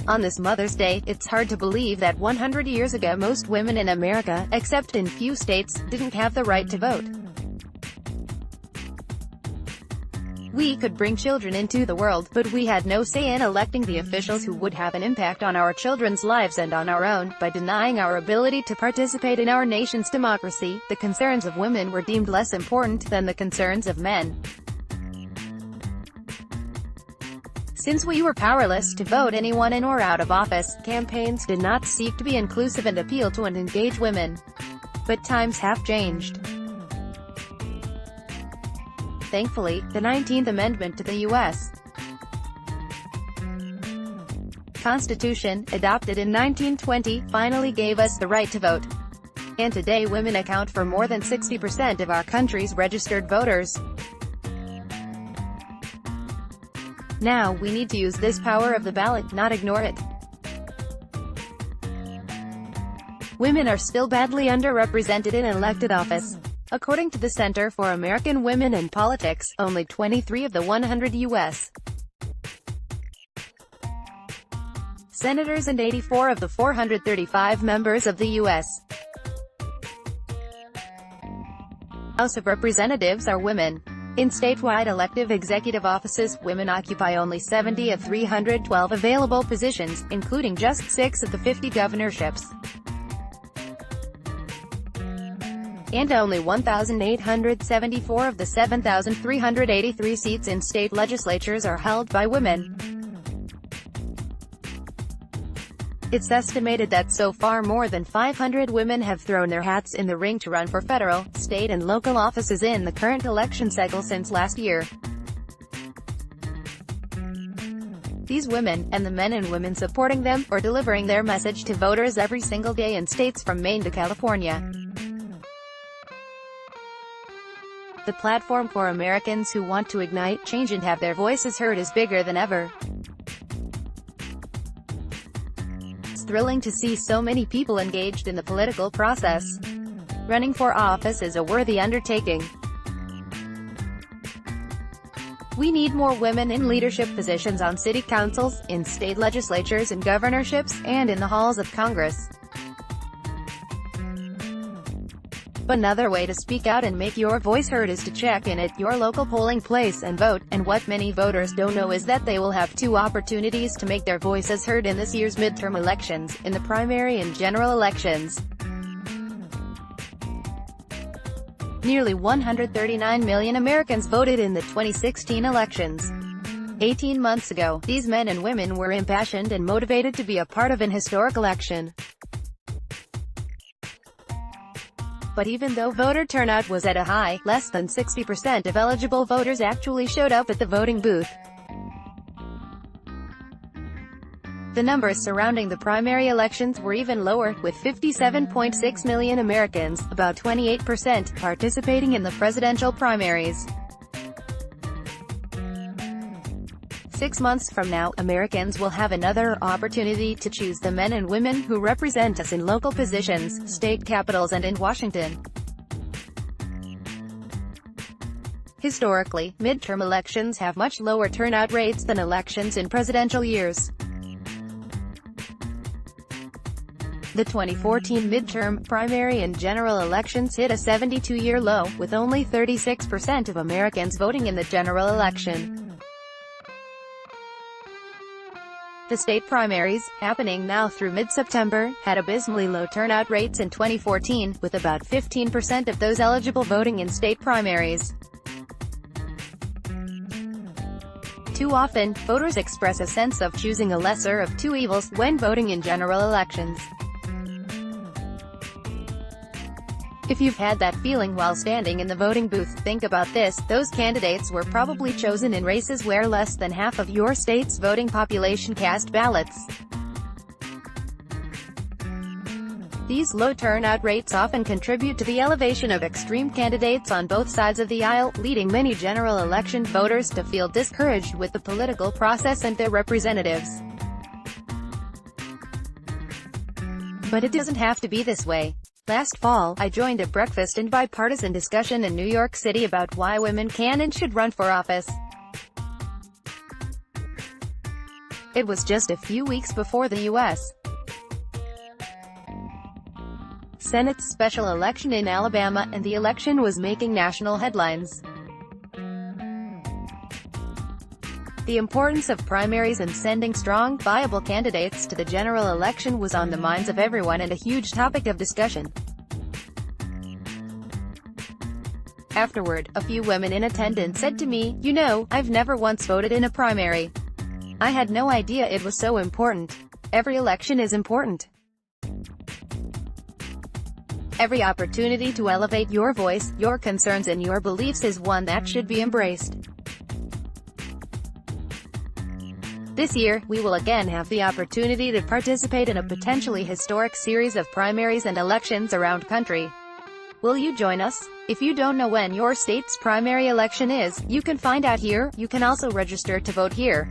On this Mother's Day, it's hard to believe that 100 years ago most women in America, except in few states, didn't have the right to vote. We could bring children into the world, but we had no say in electing the officials who would have an impact on our children's lives and on our own. By denying our ability to participate in our nation's democracy, the concerns of women were deemed less important than the concerns of men. Since we were powerless to vote anyone in or out of office, campaigns did not seek to be inclusive and appeal to and engage women. But times have changed. Thankfully, the 19th Amendment to the U.S. Constitution, adopted in 1920, finally gave us the right to vote. And today women account for more than 60% of our country's registered voters. Now, we need to use this power of the ballot, not ignore it. Women are still badly underrepresented in elected office. According to the Center for American Women in Politics, only 23 of the 100 U.S. senators and 84 of the 435 members of the U.S. House of Representatives are women. In statewide elective executive offices, women occupy only 70 of 312 available positions, including just 6 of the 50 governorships. And only 1,874 of the 7,383 seats in state legislatures are held by women. It's estimated that so far more than 500 women have thrown their hats in the ring to run for federal, state and local offices in the current election cycle since last year. These women, and the men and women supporting them, are delivering their message to voters every single day in states from Maine to California. The platform for Americans who want to ignite change and have their voices heard is bigger than ever. It's thrilling to see so many people engaged in the political process. Running for office is a worthy undertaking. We need more women in leadership positions on city councils, in state legislatures and governorships, and in the halls of Congress. Another way to speak out and make your voice heard is to check in at your local polling place and vote, and what many voters don't know is that they will have 2 opportunities to make their voices heard in this year's midterm elections, in the primary and general elections. Nearly 139 million Americans voted in the 2016 elections. 18 months ago, these men and women were impassioned and motivated to be a part of an historic election. But even though voter turnout was at a high, less than 60% of eligible voters actually showed up at the voting booth. The numbers surrounding the primary elections were even lower, with 57.6 million Americans, about 28%, participating in the presidential primaries. 6 months from now, Americans will have another opportunity to choose the men and women who represent us in local positions, state capitals and in Washington. Historically, midterm elections have much lower turnout rates than elections in presidential years. The 2014 midterm, primary and general elections hit a 72-year low, with only 36% of Americans voting in the general election. The state primaries, happening now through mid-September, had abysmally low turnout rates in 2014, with about 15% of those eligible voting in state primaries. Too often, voters express a sense of choosing a lesser of 2 evils when voting in general elections. If you've had that feeling while standing in the voting booth, think about this: those candidates were probably chosen in races where less than half of your state's voting population cast ballots. These low turnout rates often contribute to the elevation of extreme candidates on both sides of the aisle, leading many general election voters to feel discouraged with the political process and their representatives. But it doesn't have to be this way. Last fall, I joined a breakfast and bipartisan discussion in New York City about why women can and should run for office. It was just a few weeks before the U.S. Senate's special election in Alabama, and the election was making national headlines. The importance of primaries and sending strong, viable candidates to the general election was on the minds of everyone and a huge topic of discussion. Afterward, a few women in attendance said to me, "You know, I've never once voted in a primary. I had no idea it was so important. Every election is important. Every opportunity to elevate your voice, your concerns and your beliefs is one that should be embraced. This year, we will again have the opportunity to participate in a potentially historic series of primaries and elections around country. Will you join us? If you don't know when your state's primary election is, you can find out here. You can also register to vote here.